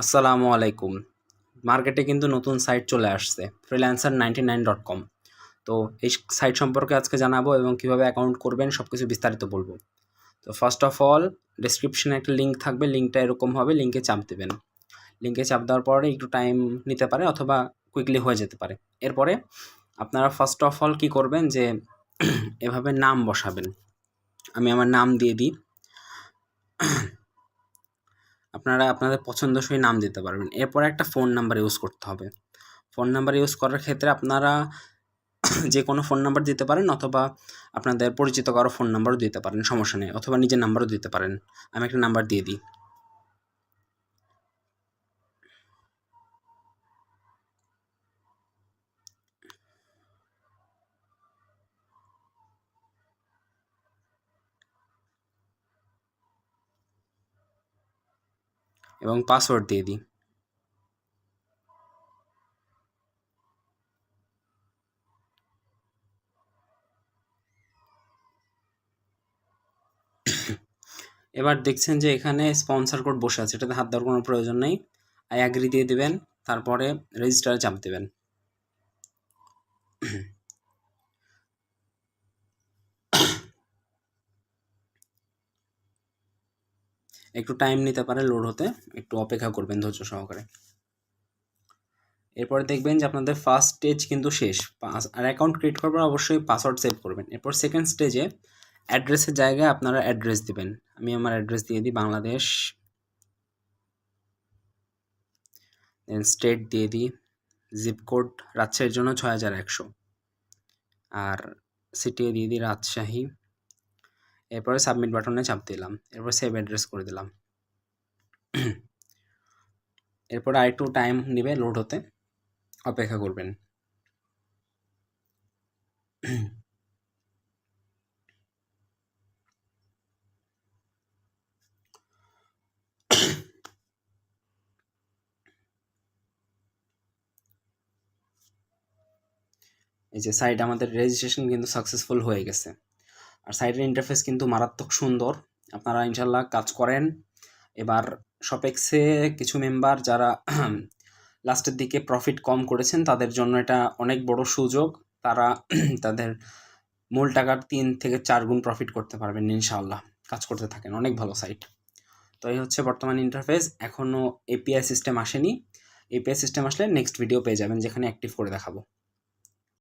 আসসালামু আলাইকুম। মার্কেটে কিন্তু নতুন সাইট চলে আসছে freelancer99.com। তো এই সাইট সম্পর্কে আজকে জানাবো এবং কিভাবে অ্যাকাউন্ট করবেন সবকিছু বিস্তারিত বলবো। তো ফার্স্ট অফ অল ডেসক্রিপশনে একটা লিঙ্ক থাকবে, লিঙ্কটা এরকম হবে, লিঙ্কে চাপ দেবেন। লিঙ্কে চাপ দেওয়ার পরে একটু টাইম নিতে পারে অথবা কুইকলি হয়ে যেতে পারে। এরপরে আপনারা ফার্স্ট অফ অল কী করবেন যে এভাবে নাম বসাবেন। আমি আমার নাম দিয়ে দিই, আপনারা আপনাদের পছন্দসই নাম দিতে পারবেন। এরপরে একটা ফোন নাম্বার ইউজ করতে হবে। ফোন নাম্বার ইউজ করার ক্ষেত্রে আপনারা যে কোনো ফোন নাম্বার দিতে পারেন অথবা আপনাদের পরিচিত কারো ফোন নাম্বারও দিতে পারেন, সমস্যা নেই, অথবা নিজের নাম্বারও দিতে পারেন। আমি একটা নাম্বার দিয়ে দিই। এবং পাসওয়ার্ড দিয়ে দিই। এবার দেখছেন যে এখানে স্পন্সর কোড বসে আছে, এটাতে হাত দেওয়ার কোনো প্রয়োজন নেই। আই অ্যাগ্রি দিয়ে দেবেন, তারপরে রেজিস্টারে চাপ দেবেন। একটু টাইম নিতে পারে লোড হতে, একটু অপেক্ষা করবেন ধৈর্য সহকারে। এরপরে দেখবেন যে আপনাদের ফার্স্ট স্টেজ কিন্তু শেষ। আর অ্যাকাউন্ট ক্রিয়েট করার পর অবশ্যই পাসওয়ার্ড সেভ করবেন। এরপর সেকেন্ড স্টেজে অ্যাড্রেসের জায়গায় আপনারা অ্যাড্রেস দিবেন। আমি আমার অ্যাড্রেস দিয়ে দিই বাংলাদেশ, দেন স্টেট দিয়ে দিই, জিপ কোড রাজশাহীর জন্য 6100, আর সিটি দিয়ে দিই রাজশাহী। এরপরে সাবমিট বাটনে চাপ দিলাম, এরপর সেভ অ্যাড্রেস করে দিলাম। এরপর আরেকটু টাইম নেবে লোড হতে, অপেক্ষা করবেন। এই যে সাইট আমাদের রেজিস্ট্রেশন কিন্তু সাকসেসফুল হয়ে গেছে। আর সাইটের ইন্টারফেস কিন্তু মারাত্মক সুন্দর। আপনারা ইনশাল্লাহ কাজ করেন। এবার শপেক্সে কিছু মেম্বার যারা লাস্টের দিকে প্রফিট কম করেছেন তাদের জন্য এটা অনেক বড় সুযোগ। তারা তাদের মূল টাকার 3 থেকে 4 গুণ প্রফিট করতে পারবেন ইনশাআল্লাহ। কাজ করতে থাকেন, অনেক ভালো সাইট। তো এই হচ্ছে বর্তমান ইন্টারফেস। এখনও এপিআই সিস্টেম আসেনি। এপিআই সিস্টেম আসলে নেক্সট ভিডিও পেয়ে যাবেন যেখানে অ্যাক্টিভ করে দেখাবো।